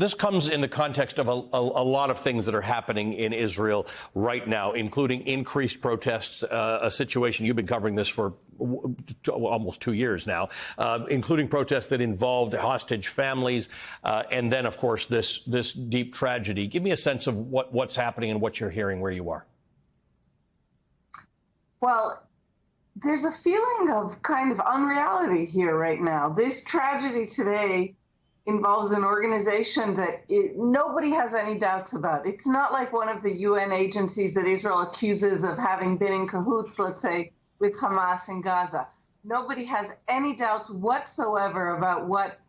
this comes in the context of a lot of things that are happening in Israel right now, including increased protests, a situation you've been covering this for almost 2 years now, including protests that involved hostage families, and then, of course, this deep tragedy. Give me a sense of what's happening and what you're hearing where you are. Well, there's a feeling of kind of unreality here right now. This tragedy today involves an organization that nobody has any doubts about. It's not like one of the UN agencies that Israel accuses of having been in cahoots, let's say, with Hamas in Gaza. Nobody has any doubts whatsoever about what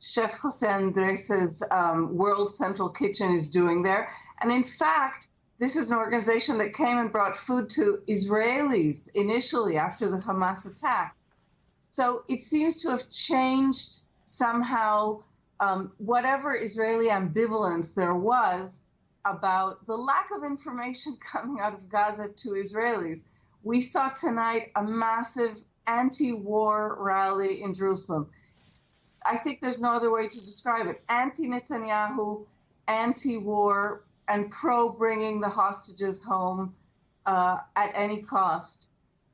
Chef Hossein Andres's World Central Kitchen is doing there. And in fact, this is an organization that came and brought food to Israelis initially after the Hamas attack. So it seems to have changed somehow whatever Israeli ambivalence there was about the lack of information coming out of Gaza to Israelis. We saw tonight a massive anti-war rally in Jerusalem. I think there's no other way to describe it. Anti-Netanyahu, anti-war, and pro-bringing the hostages home at any cost.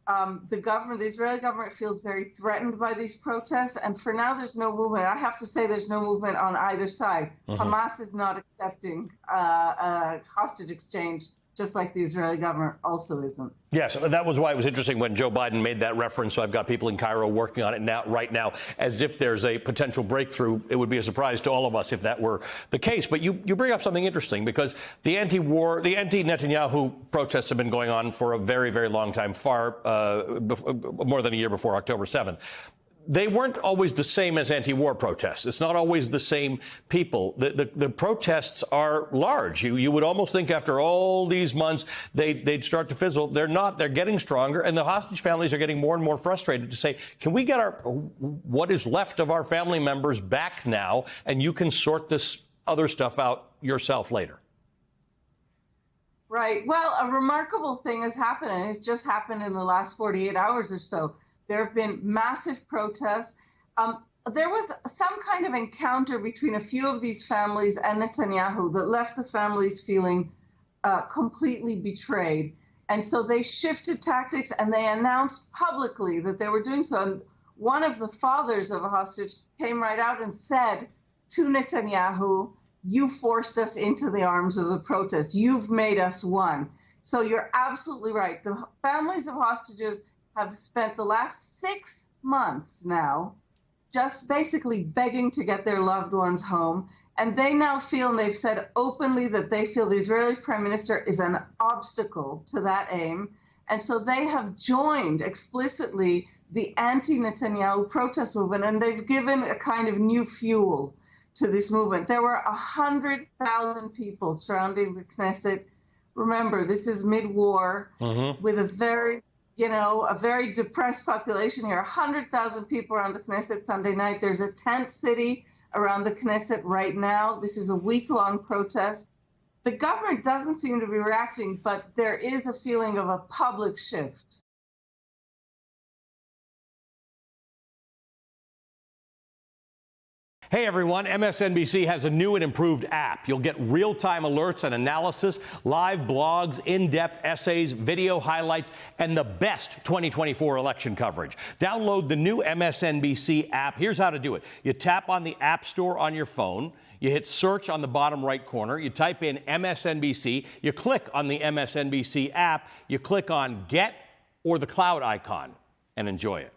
The Israeli government feels very threatened by these protests, and for now there's no movement. I have to say there's no movement on either side. Hamas is not accepting a hostage exchange, just like the Israeli government also isn't. Yes, that was why it was interesting when Joe Biden made that reference. So I've got people in Cairo working on it right now, as if there's a potential breakthrough. It would be a surprise to all of us if that were the case. But you bring up something interesting, because the anti-Netanyahu protests have been going on for a very, very long time, more than a year before October 7th. They weren't always the same as anti-war protests. It's not always the same people. The protests are large. You would almost think after all these months they'd start to fizzle. They're not. They're getting stronger, and the hostage families are getting more and more frustrated to say, can we get what is left of our family members back now, and you can sort this other stuff out yourself later? Right. Well, a remarkable thing has happened, and it's just happened in the last 48 hours or so. There have been massive protests. There was some kind of encounter between a few of these families and Netanyahu that left the families feeling completely betrayed. And so they shifted tactics, and they announced publicly that they were doing so. And one of the fathers of a hostage came right out and said to Netanyahu, "You forced us into the arms of the protest. You've made us one." So you're absolutely right. The families of hostages have spent the last 6 months now just basically begging to get their loved ones home. And they now feel, and they've said openly, that they feel the Israeli prime minister is an obstacle to that aim. And so they have joined explicitly the anti-Netanyahu protest movement, and they've given a kind of new fuel to this movement. There were 100,000 people surrounding the Knesset. Remember, this is mid-war with a very depressed population here. 100,000 people around the Knesset Sunday night. There's a tent city around the Knesset right now. This is a week-long protest. The government doesn't seem to be reacting, but there is a feeling of a public shift. Hey everyone, MSNBC has a new and improved app. You'll get real-time alerts and analysis, live blogs, in-depth essays, video highlights, and the best 2024 election coverage. Download the new MSNBC app. Here's how to do it. You tap on the App Store on your phone. You hit search on the bottom right corner. You type in MSNBC. You click on the MSNBC app. You click on Get or the cloud icon and enjoy it.